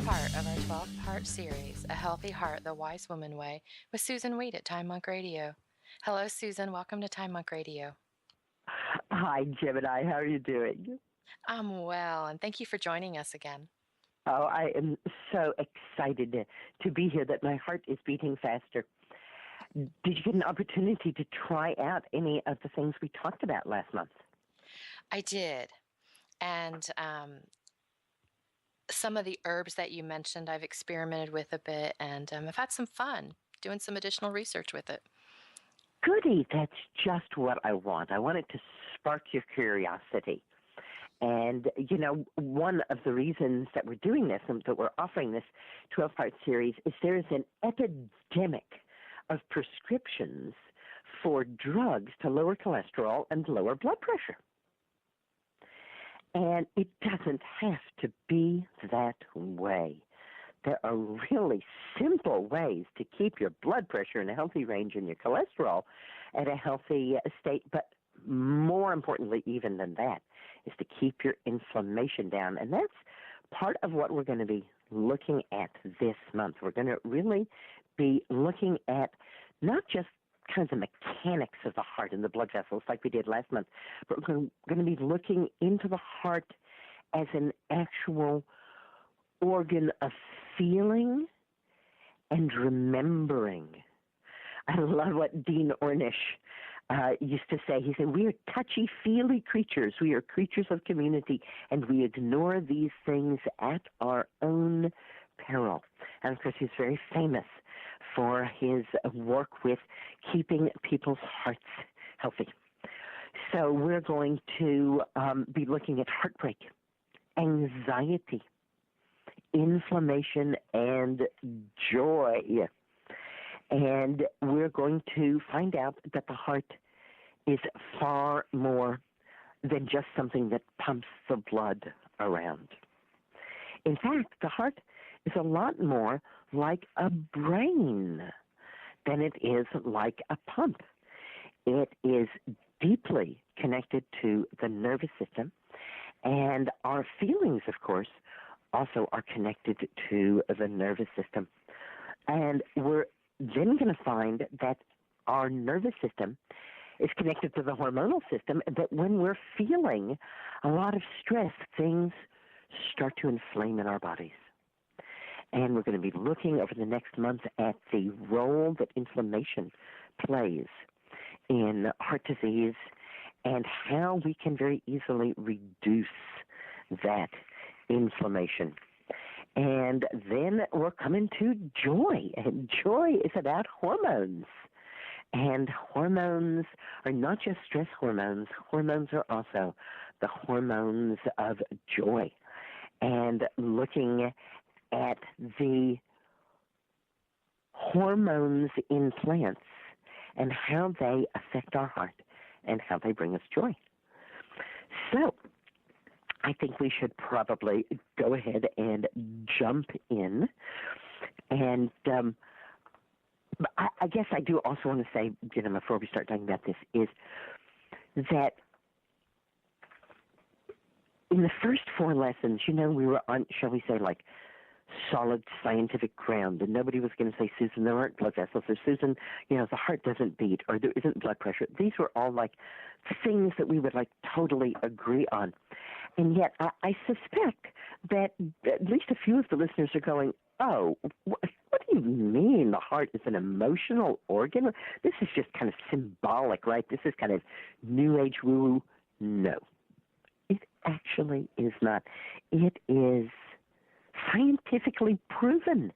part of our 12-part series, A Healthy Heart, the Wise Woman Way, with Susan Weed at Time Monk Radio. Hello, Susan. Welcome to Time Monk Radio. Hi, Gemini. How are you doing? I'm well, and thank you for joining us again. Oh, I am so excited to be here that my heart is beating faster. Did you get an opportunity to try out any of the things we talked about last month? I did. And some of the herbs that you mentioned, I've experimented with a bit, and I've had some fun doing some additional research with it. Goody. That's just what I want. I want it to spark your curiosity. And, you know, one of the reasons that we're doing this and that we're offering this 12-part series is there is an epidemic of prescriptions for drugs to lower cholesterol and lower blood pressure. And it doesn't have to be that way. There are really simple ways to keep your blood pressure in a healthy range and your cholesterol at a healthy state, but more importantly even than that is to keep your inflammation down. And that's part of what we're going to be looking at this month. We're going to really be looking at not just kind of the mechanics of the heart and the blood vessels like we did last month, but we're going to be looking into the heart as an actual organ of feeling and remembering. I love what Dean Ornish used to say. He said, we are touchy-feely creatures. We are creatures of community, and we ignore these things at our own peril. And, of course, he's very famous for his work with keeping people's hearts healthy. So we're going to be looking at heartbreak, anxiety, inflammation, and joy. And we're going to find out that the heart is far more than just something that pumps the blood around. In fact, the heart is a lot more like a brain than it is like a pump. It is deeply connected to the nervous system, and our feelings, of course, also are connected to the nervous system. And we're then going to find that our nervous system is connected to the hormonal system, that when we're feeling a lot of stress, things start to inflame in our bodies. And we're going to be looking over the next month at the role that inflammation plays in heart disease and how we can very easily reduce that inflammation. And then we're coming to joy. And joy is about hormones. And hormones are not just stress hormones. Hormones are also the hormones of joy. And looking at the hormones in plants and how they affect our heart and how they bring us joy. So I think we should probably go ahead and jump in. And I guess I do also want to say, you know, before we start talking about this, is that in the first 4 lessons, you know, we were on, shall we say, like solid scientific ground, and nobody was going to say, Susan, there aren't blood vessels, or Susan, you know, the heart doesn't beat, or there isn't blood pressure. These were all like things that we would like totally agree on. And yet I suspect that at least a few of the listeners are going, oh, what do you mean the heart is an emotional organ? This is just kind of symbolic, right? This is kind of New Age woo-woo. No, it actually is not. It is scientifically proven.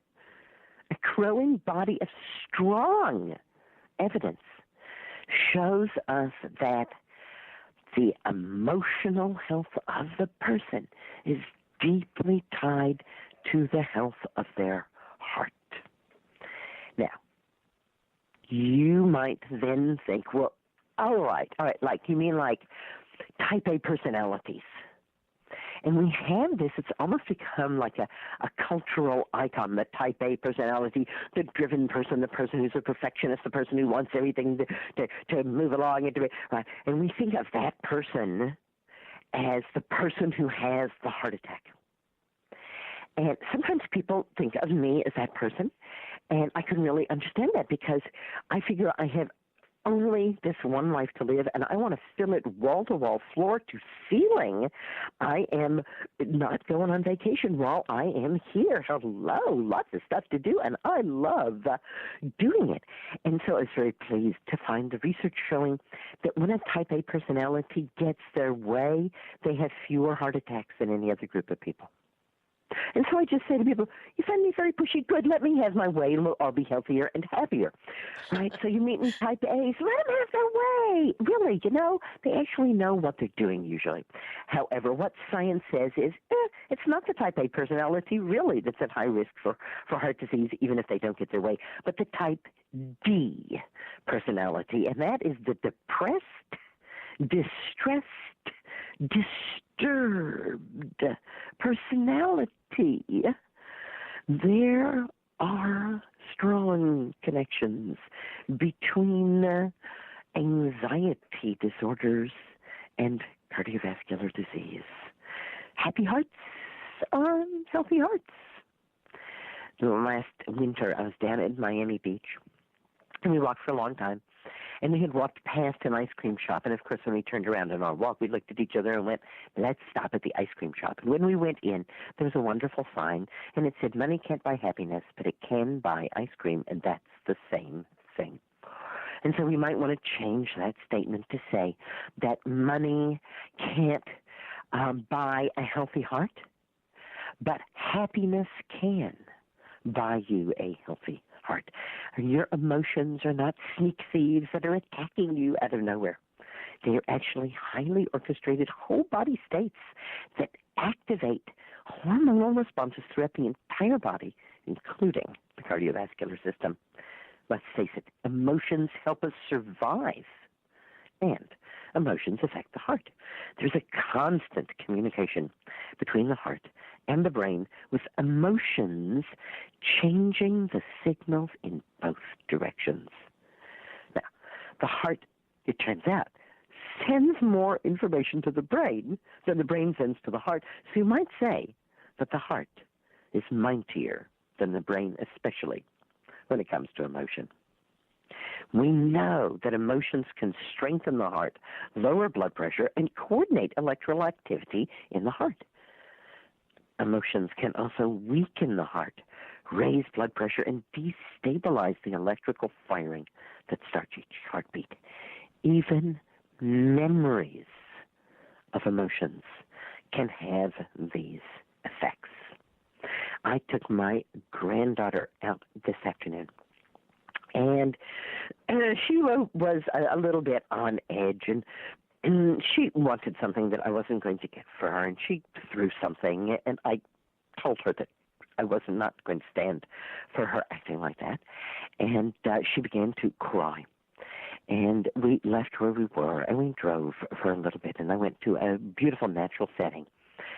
A growing body of strong evidence shows us that the emotional health of the person is deeply tied to the health of their heart. Now, you might then think, well, all right, like, you mean like type A personalities? And we have this, it's almost become like a cultural icon, the type A personality, the driven person, the person who's a perfectionist, the person who wants everything to move along. Right? And we think of that person as the person who has the heart attack. And sometimes people think of me as that person, and I can really understand that because I figure I have only this one life to live, and I want to fill it wall to wall, floor to ceiling. I am not going on vacation while I am here. Hello, lots of stuff to do, and I love doing it. And so I was very pleased to find the research showing that when a type A personality gets their way, they have fewer heart attacks than any other group of people. And so I just say to people, you find me very pushy, good, let me have my way, I'll be healthier and happier, right? So you meet me type A's, let them have their way. Really, they actually know what they're doing usually. However, what science says is, it's not the type A personality really that's at high risk for heart disease, even if they don't get their way, but the type D personality, and that is the depressed, distressed, disturbed personality. There are strong connections between anxiety disorders and cardiovascular disease. Happy hearts are healthy hearts. Last winter, I was down at Miami Beach, and we walked for a long time. And we had walked past an ice cream shop. And, of course, when we turned around on our walk, we looked at each other and went, let's stop at the ice cream shop. And when we went in, there was a wonderful sign, and it said, money can't buy happiness, but it can buy ice cream, and that's the same thing. And so we might want to change that statement to say that money can't buy a healthy heart, but happiness can buy you a healthy heart. Your emotions are not sneak thieves that are attacking you out of nowhere. They are actually highly orchestrated whole body states that activate hormonal responses throughout the entire body, including the cardiovascular system. Let's face it, emotions help us survive, and emotions affect the heart. There's a constant communication between the heart and the brain, with emotions changing the signals in both directions. Now, the heart, it turns out, sends more information to the brain than the brain sends to the heart. So you might say that the heart is mightier than the brain, especially when it comes to emotion. We know that emotions can strengthen the heart, lower blood pressure, and coordinate electrical activity in the heart. Emotions can also weaken the heart, raise blood pressure, and destabilize the electrical firing that starts each heartbeat. Even memories of emotions can have these effects. I took my granddaughter out this afternoon, and she was a little bit on edge, and she wanted something that I wasn't going to get for her, and she threw something, and I told her that I was not going to stand for her acting like that, and she began to cry. And we left where we were, and we drove for a little bit, and I went to a beautiful natural setting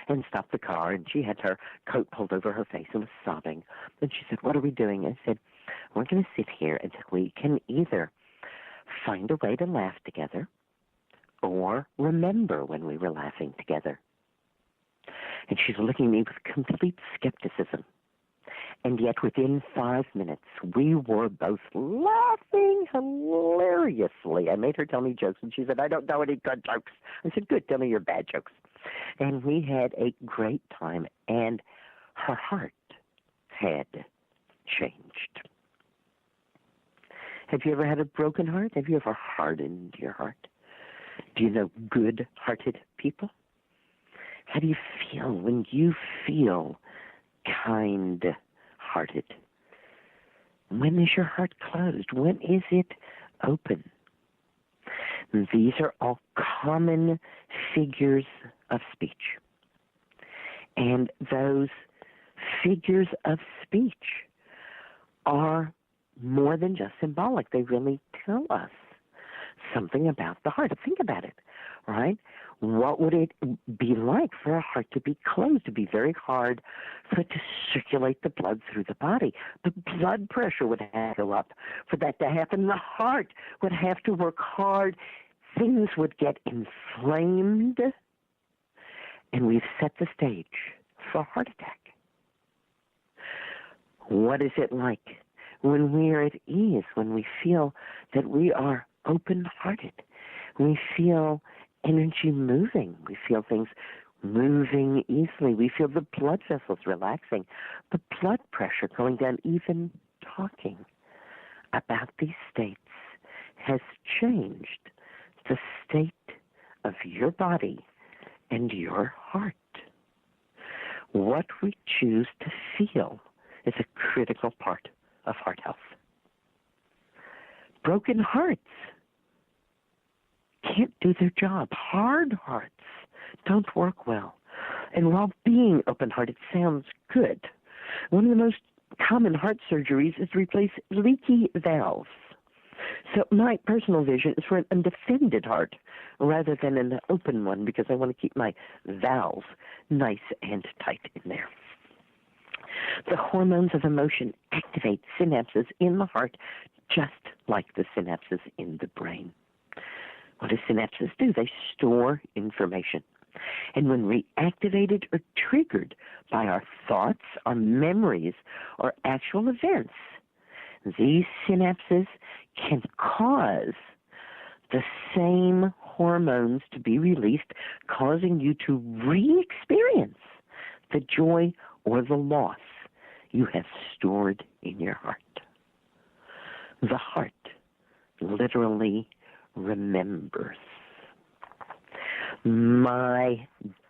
and stopped the car, and she had her coat pulled over her face and was sobbing. And she said, what are we doing? I said, we're going to sit here until we can either find a way to laugh together or remember when we were laughing together. And she's looking at me with complete skepticism. And yet within 5 minutes, we were both laughing hilariously. I made her tell me jokes, and she said, I don't know any good jokes. I said, good, tell me your bad jokes. And we had a great time, and her heart had changed. Have you ever had a broken heart? Have you ever hardened your heart? Do you know good-hearted people? How do you feel when you feel kind-hearted? When is your heart closed? When is it open? These are all common figures of speech. And those figures of speech are more than just symbolic. They really tell us something about the heart. Think about it, right? What would it be like for a heart to be closed, to be very hard for it to circulate the blood through the body? The blood pressure would have to go up for that to happen. The heart would have to work hard. Things would get inflamed, and we've set the stage for a heart attack. What is it like when we are at ease, when we feel that we are open-hearted? We feel energy moving. We feel things moving easily. We feel the blood vessels relaxing, the blood pressure going down. Even talking about these states has changed the state of your body and your heart. What we choose to feel is a critical part of heart health. Broken hearts can't do their job. Hard hearts don't work well. And while being open-hearted sounds good, one of the most common heart surgeries is to replace leaky valves. So my personal vision is for an undefended heart rather than an open one, because I want to keep my valves nice and tight in there. The hormones of emotion activate synapses in the heart just like the synapses in the brain. What do synapses do? They store information. And when reactivated or triggered by our thoughts, our memories, or actual events, these synapses can cause the same hormones to be released, causing you to re-experience the joy or the loss you have stored in your heart. The heart literally remembers. My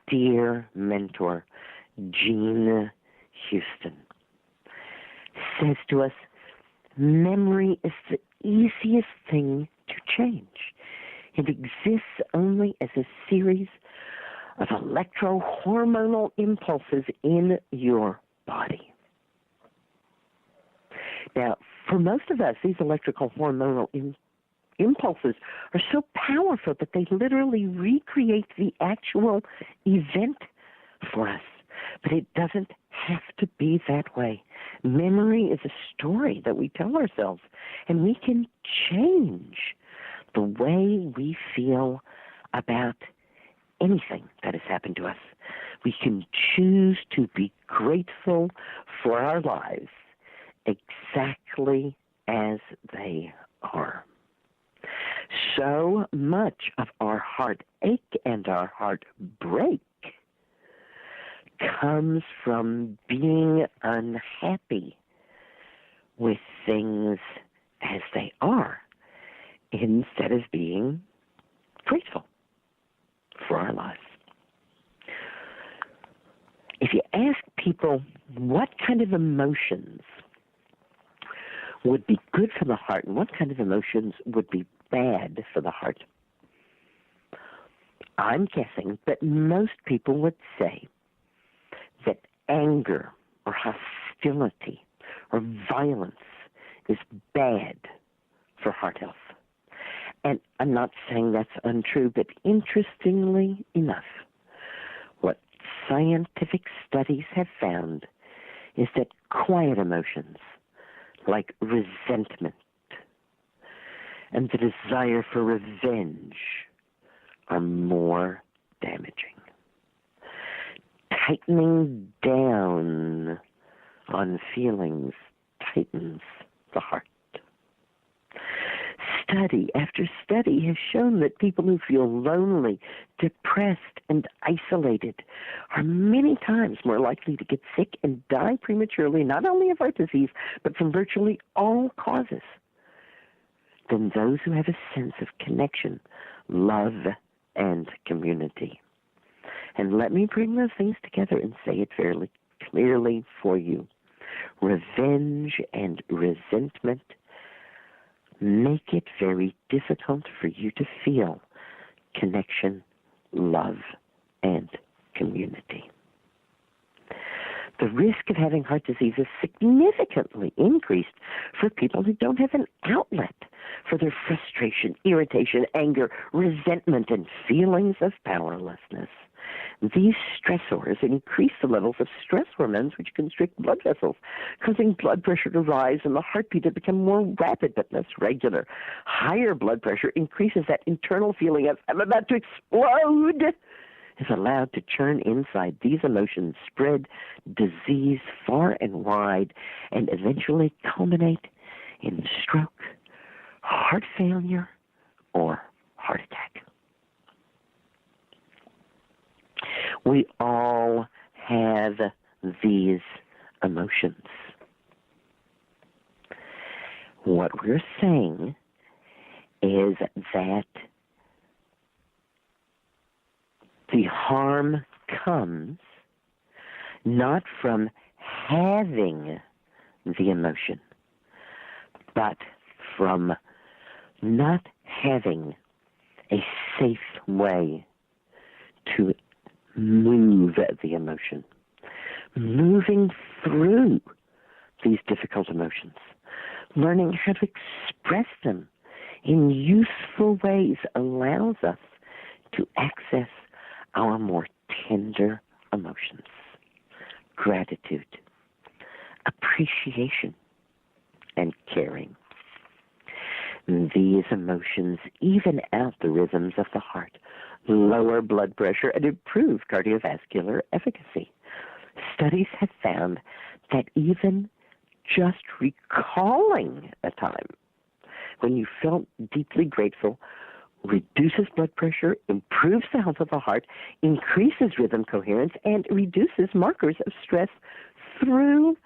dear mentor, Gene Houston, says to us, memory is the easiest thing to change. It exists only as a series of electrohormonal impulses in your body. Now, for most of us, these electrical hormonal impulses are so powerful that they literally recreate the actual event for us. But it doesn't have to be that way. Memory is a story that we tell ourselves, and we can change the way we feel about anything that has happened to us. We can choose to be grateful for our lives exactly as they are. So much of our heartache and our heartbreak comes from being unhappy with things as they are instead of being grateful for our lives. If you ask people what kind of emotions would be good for the heart and what kind of emotions would be bad for the heart, I'm guessing that most people would say that anger or hostility or violence is bad for heart health. And I'm not saying that's untrue, but interestingly enough, what scientific studies have found is that quiet emotions like resentment and the desire for revenge are more damaging. Tightening down on feelings tightens the heart. Study after study has shown that people who feel lonely, depressed, and isolated are many times more likely to get sick and die prematurely, not only of heart disease, but from virtually all causes, than those who have a sense of connection, love, and community. And let me bring those things together and say it fairly clearly for you. Revenge and resentment make it very difficult for you to feel connection, love, and community. The risk of having heart disease is significantly increased for people who don't have an outlet for their frustration, irritation, anger, resentment, and feelings of powerlessness. These stressors increase the levels of stress hormones, which constrict blood vessels, causing blood pressure to rise and the heartbeat to become more rapid but less regular. Higher blood pressure increases that internal feeling of, I'm about to explode, is allowed to churn inside, these emotions spread disease far and wide and eventually culminate in stroke, heart failure, or heart attack. We all have these emotions. What we're saying is that the harm comes not from having the emotion, but from not having a safe way to move the emotion, moving through these difficult emotions, learning how to express them in useful ways allows us to access our more tender emotions, gratitude, appreciation, and caring. These emotions even out the rhythms of the heart, lower blood pressure, and improve cardiovascular efficacy. Studies have found that even just recalling a time when you felt deeply grateful reduces blood pressure, improves the health of the heart, increases rhythm coherence, and reduces markers of stress throughout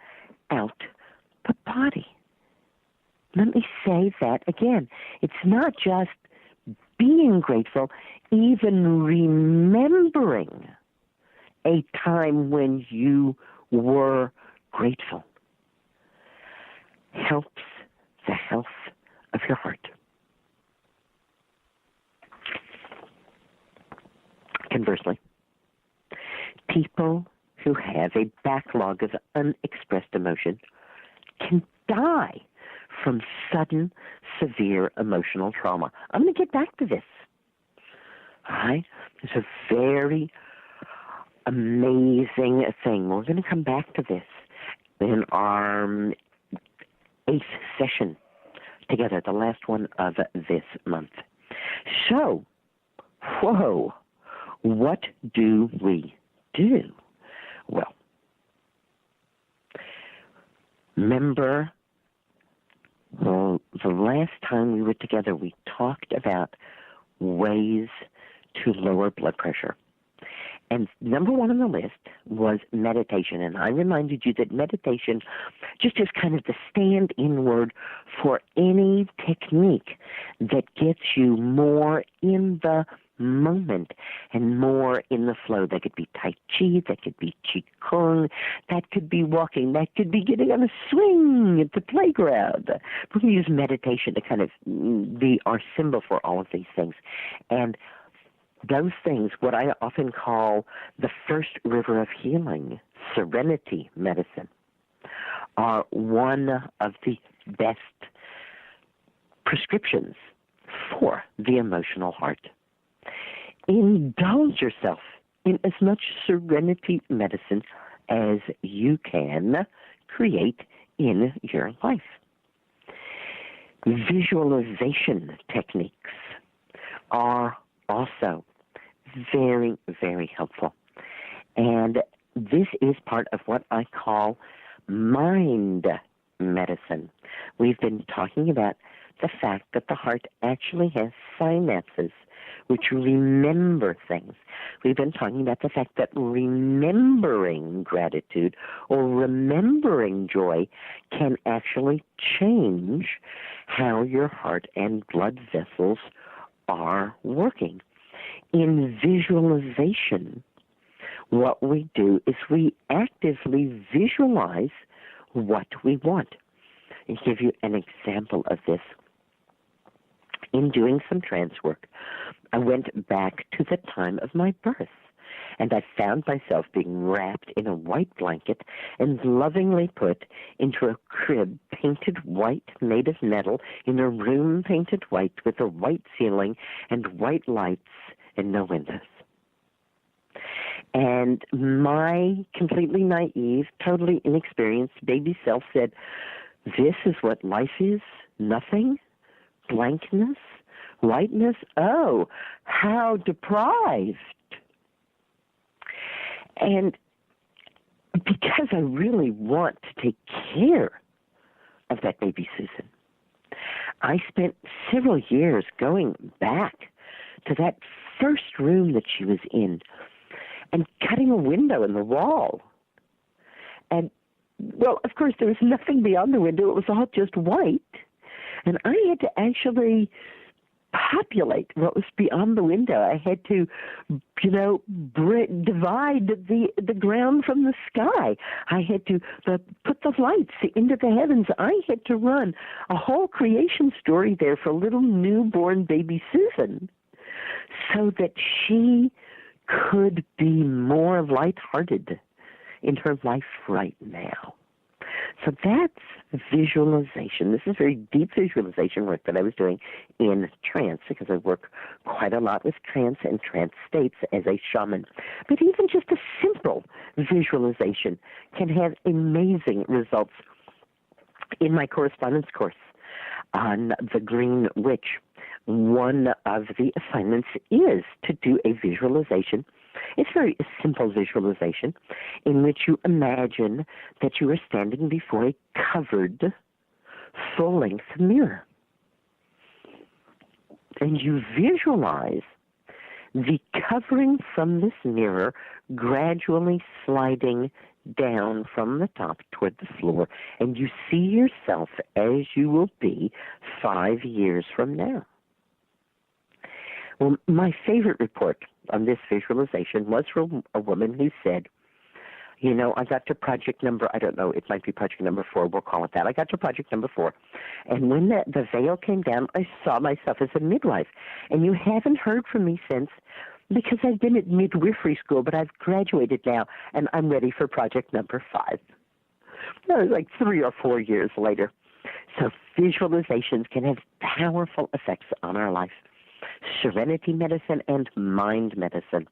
the body. Let me say that again. It's not just being grateful, even remembering a time when you were grateful helps the health of your heart. Conversely, people who have a backlog of unexpressed emotion can die from sudden, severe emotional trauma. I'm going to get back to this. All right? It's a very amazing thing. We're going to come back to this in our 8th session together, the last one of this month. So, what do we do? Well, remember, the last time we were together, we talked about ways to lower blood pressure. And number one on the list was meditation. And I reminded you that meditation just is kind of the stand-in word for any technique that gets you more in the moment and more in the flow. That could be Tai Chi, that could be Qigong, that could be walking, that could be getting on a swing at the playground. We're going to use meditation to kind of be our symbol for all of these things. And those things, what I often call the first river of healing, serenity medicine, are one of the best prescriptions for the emotional heart. Indulge yourself in as much serenity medicine as you can create in your life. Visualization techniques are also very, very helpful. And this is part of what I call mind medicine. We've been talking about the fact that the heart actually has synapses which remember things. We've been talking about the fact that remembering gratitude or remembering joy can actually change how your heart and blood vessels are working. In visualization, what we do is we actively visualize what we want. I'll give you an example of this. In doing some trance work, I went back to the time of my birth, and I found myself being wrapped in a white blanket and lovingly put into a crib painted white, made of metal, in a room painted white with a white ceiling and white lights and no windows. And my completely naive, totally inexperienced baby self said, "This is what life is? Nothing? Blankness? Whiteness? Oh, how deprived." And because I really want to take care of that baby Susan, I spent several years going back to that first room that she was in and cutting a window in the wall. And, well, of course, there was nothing beyond the window. It was all just white. And I had to actually populate what was beyond the window. I had to, divide the ground from the sky. I had to put the lights into the heavens. I had to run a whole creation story there for little newborn baby Susan so that she could be more lighthearted in her life right now. So that's visualization. This is very deep visualization work that I was doing in trance, because I work quite a lot with trance and trance states as a shaman. But even just a simple visualization can have amazing results. In my correspondence course on the Green Witch, one of the assignments is to do a visualization. It's very simple visualization in which you imagine that you are standing before a covered, full-length mirror. And you visualize the covering from this mirror gradually sliding down from the top toward the floor, and you see yourself as you will be 5 years from now. Well, my favorite report on this visualization was from a woman who said, I got to project number, I don't know, it might be project number 4, we'll call it that. I got to project number 4, and when the veil came down, I saw myself as a midwife. And you haven't heard from me since, because I've been at midwifery school, but I've graduated now, and I'm ready for project number 5. That was like 3 or 4 years later. So visualizations can have powerful effects on our life. Serenity medicine and mind medicine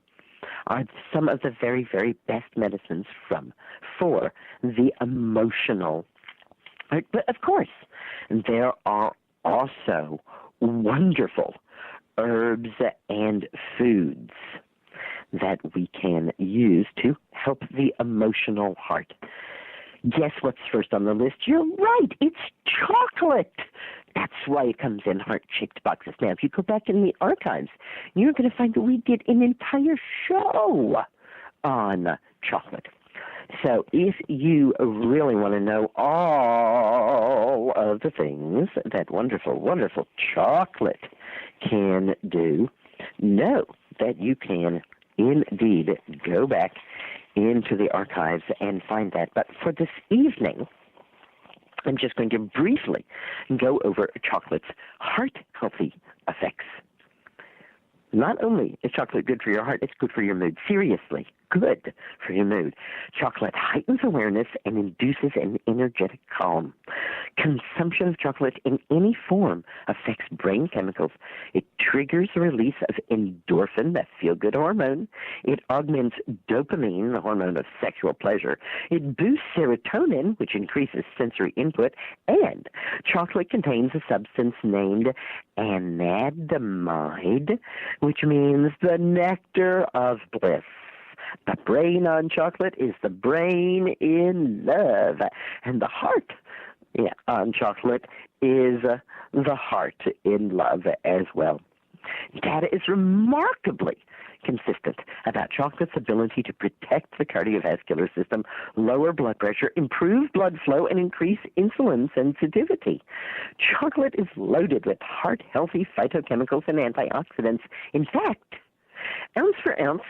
are some of the very, very best medicines for the emotional. But of course, there are also wonderful herbs and foods that we can use to help the emotional heart. Guess what's first on the list? You're right, it's chocolate. That's why it comes in heart-shaped boxes. Now, if you go back in the archives, you're going to find that we did an entire show on chocolate. So if you really want to know all of the things that wonderful, wonderful chocolate can do, know that you can indeed go back into the archives and find that. But for this evening, I'm just going to briefly go over chocolate's heart-healthy effects. Not only is chocolate good for your heart, it's good for your mood. Seriously, good for your mood. Chocolate heightens awareness and induces an energetic calm. Consumption of chocolate in any form affects brain chemicals. It triggers the release of endorphin, that feel-good hormone. It augments dopamine, the hormone of sexual pleasure. It boosts serotonin, which increases sensory input. And chocolate contains a substance named anandamide, which means the nectar of bliss. The brain on chocolate is the brain in love, and the heart on chocolate is the heart in love as well. Data is remarkably consistent about chocolate's ability to protect the cardiovascular system, lower blood pressure, improve blood flow, and increase insulin sensitivity. Chocolate is loaded with heart-healthy phytochemicals and antioxidants. In fact, ounce for ounce,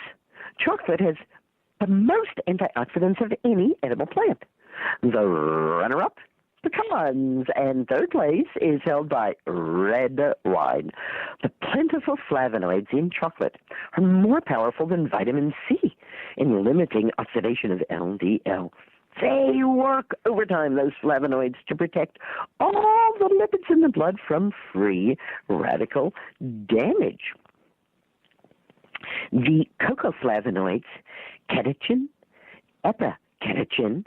chocolate has the most antioxidants of any edible plant. The runner-up, pecans, and third place is held by red wine. The plentiful flavonoids in chocolate are more powerful than vitamin C in limiting oxidation of LDL. They work overtime, those flavonoids, to protect all the lipids in the blood from free radical damage. The cocoa flavonoids, catechin, epicatechin,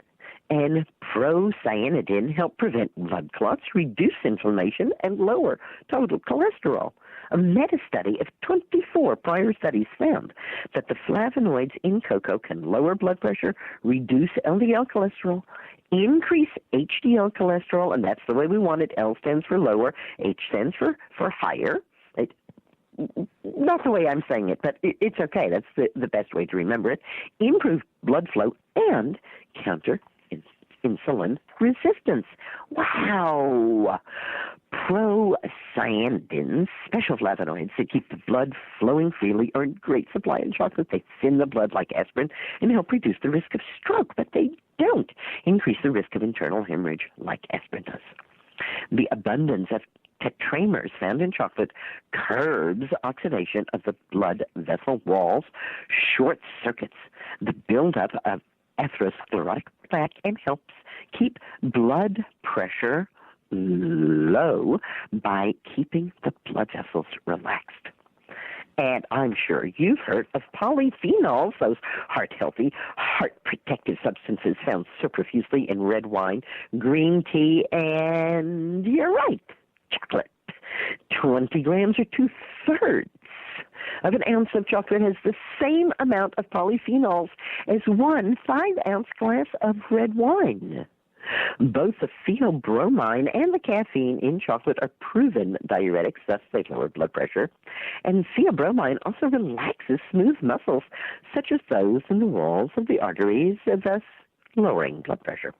and procyanidin help prevent blood clots, reduce inflammation, and lower total cholesterol. A meta-study of 24 prior studies found that the flavonoids in cocoa can lower blood pressure, reduce LDL cholesterol, increase HDL cholesterol, and that's the way we want it. L stands for lower, H stands for higher. Not the way I'm saying it, but it's okay. That's the best way to remember it. Improve blood flow and counter insulin resistance. Wow! Procyanidins, special flavonoids that keep the blood flowing freely, are in great supply in chocolate. They thin the blood like aspirin and help reduce the risk of stroke, but they don't increase the risk of internal hemorrhage like aspirin does. The abundance of tetramers found in chocolate curbs oxidation of the blood vessel walls, short circuits the buildup of atherosclerotic plaque, and helps keep blood pressure low by keeping the blood vessels relaxed. And I'm sure you've heard of polyphenols, those heart-healthy, heart-protective substances found so profusely in red wine, green tea, and you're right, chocolate. 20 grams or 2/3 of an ounce of chocolate has the same amount of polyphenols as 1 5-ounce glass of red wine. Both the theobromine and the caffeine in chocolate are proven diuretics, thus they lower blood pressure. And theobromine also relaxes smooth muscles, such as those in the walls of the arteries, thus lowering blood pressure.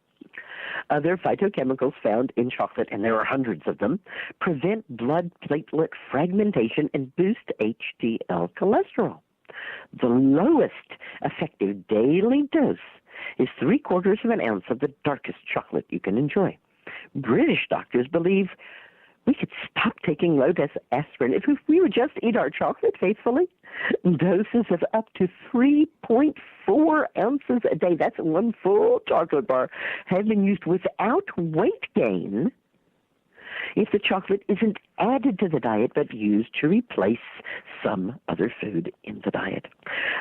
Other phytochemicals found in chocolate, and there are hundreds of them, prevent blood platelet fragmentation and boost HDL cholesterol. The lowest effective daily dose is 3/4 of an ounce of the darkest chocolate you can enjoy. British doctors believe we could stop taking low-dose aspirin if we would just eat our chocolate faithfully. Doses of up to 3.4 ounces a day, that's 1 full chocolate bar, have been used without weight gain if the chocolate isn't added to the diet but used to replace some other food in the diet.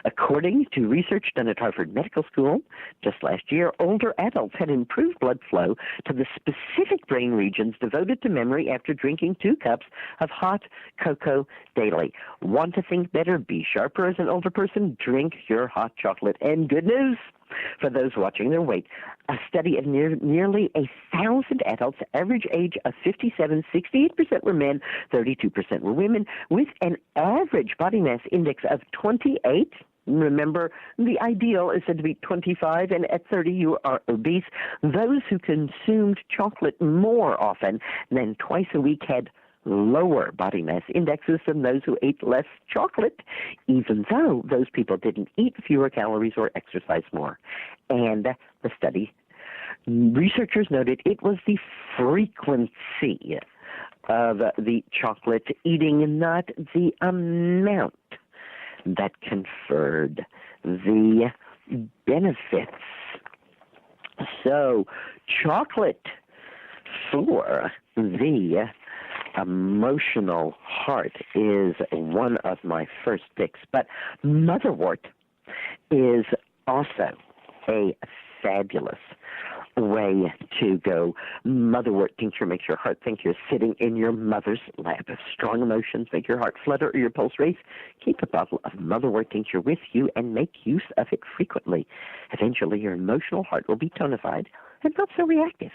According to research done at Harvard Medical School just last year, older adults had improved blood flow to the specific brain regions devoted to memory after drinking 2 cups of hot cocoa daily. Want to think better, be sharper as an older person? Drink your hot chocolate. And good news for those watching their weight. A study of nearly 1,000 adults, average age of 57, 68% were men, 32% were women, with an average body mass index of 28. Remember, the ideal is said to be 25, and at 30 you are obese. Those who consumed chocolate more often than twice a week had lower body mass indexes than those who ate less chocolate, even though those people didn't eat fewer calories or exercise more. And the study, researchers noted it was the frequency of the chocolate eating, not the amount, that conferred the benefits. So, chocolate for the emotional heart is one of my first picks, but motherwort is also a fabulous way to go. Motherwort tincture makes your heart think you're sitting in your mother's lap. If strong emotions make your heart flutter or your pulse race, keep a bottle of motherwort tincture with you and make use of it frequently. Eventually, your emotional heart will be tonified and not so reactive.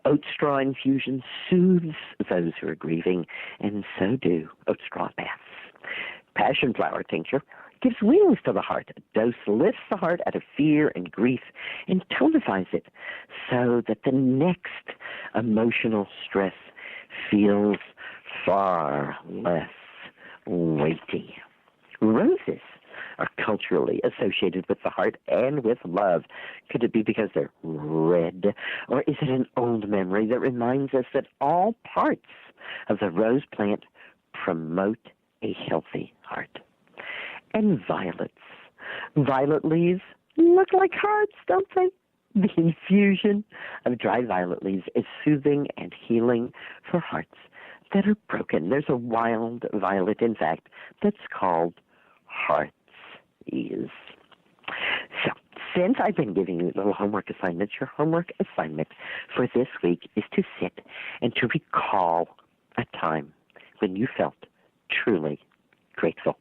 Oat straw infusion soothes those who are grieving, and so do oat straw baths. Passion flower tincture gives wings to the heart. A dose lifts the heart out of fear and grief and tonifies it so that the next emotional stress feels far less weighty. Roses are culturally associated with the heart and with love. Could it be because they're red? Or is it an old memory that reminds us that all parts of the rose plant promote a healthy heart? And violets. Violet leaves look like hearts, don't they? The infusion of dry violet leaves is soothing and healing for hearts that are broken. There's a wild violet, in fact, that's called heart. So, since I've been giving you little homework assignments, your homework assignment for this week is to sit and to recall a time when you felt truly grateful.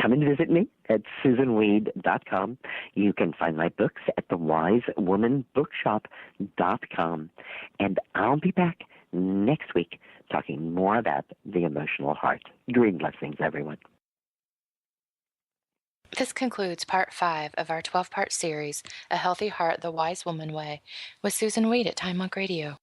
Come and visit me at SusanWeed.com. You can find my books at thewisewomanbookshop.com. And I'll be back next week talking more about the emotional heart. Dream blessings, everyone. This concludes part 5 of our 12-part series, A Healthy Heart the Wise Woman Way, with Susun Weed at Time Monk Radio.